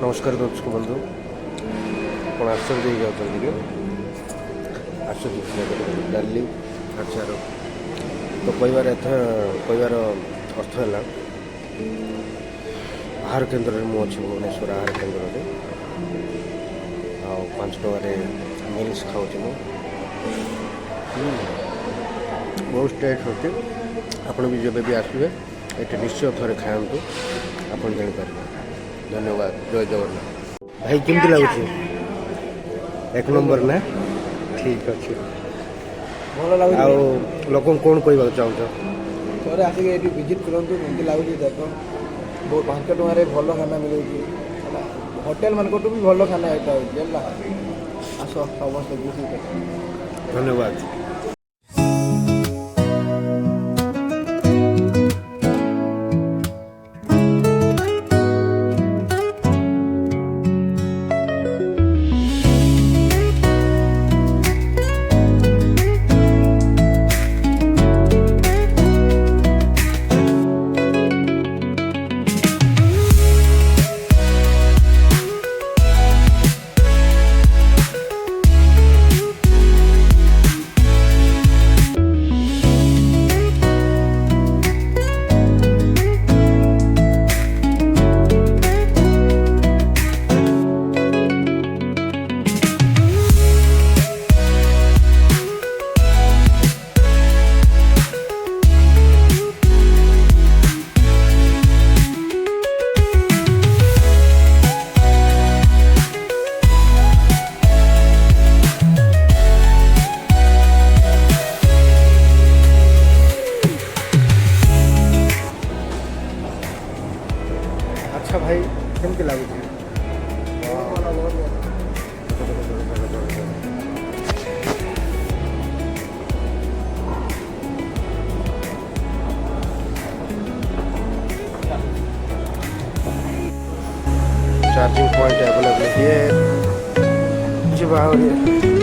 नमस्कार दर्शक बंधु ଆପଣ ଆଶ୍ଚର୍ଯ୍ୟ ହେଇଯାଉଛନ୍ତି କି ଆଶ୍ଚର୍ଯ୍ୟ ଡାଲି ଆଚାର ତ କହିବାର ଅର୍ଥ ହେଲା ଆହାର କେନ୍ଦ୍ରରେ ମୁଁ ଅଛି ଭୁବନେଶ୍ୱର ଆହାର କେନ୍ଦ୍ରରେ ଆଉ 5 ଟଙ୍କାରେ ମିଲ୍ସ ଖାଉଛି ମୁଁ ବହୁତ ଟେଷ୍ଟ ଅଛି ଆପଣ ବି ଯେବେ ବି ଆସିବେ ଏଠି ନିଶ୍ଚୟ ଥରେ ଖାଆନ୍ତୁ ଆପଣ ଜାଣିପାରିବେ ଧନ୍ୟବାଦ ଜୟ ଜଗନ୍ନାଥ ଭାଇ କେମିତି ଲାଗୁଛି एक नंबर ना ठीक अच्छे ଭଲ ଲାଗୁଛି ଆଉ ଲୋକଙ୍କୁ କ'ଣ କହିବାକୁ ଚାହୁଁଛ ଥରେ ଆସିକି ଏଠି ଭିଜିଟ୍ କରନ୍ତୁ କେମିତି ଲାଗୁଛି ଦେଖ ବହୁତ 5 ଟଙ୍କାରେ ଭଲ ଖାନା ମିଳୁଛି ହେଲା ହୋଟେଲ ମାନଙ୍କଠୁ ବି ଭଲ ଖାନା ଏଇଟା ହେଉଛି ହେଲା ଆସ ସମସ୍ତେ ଧନ୍ୟବାଦ अच्छा भाई केमती लगुच चार्जिंग पॉइंट अवेलेबल है जी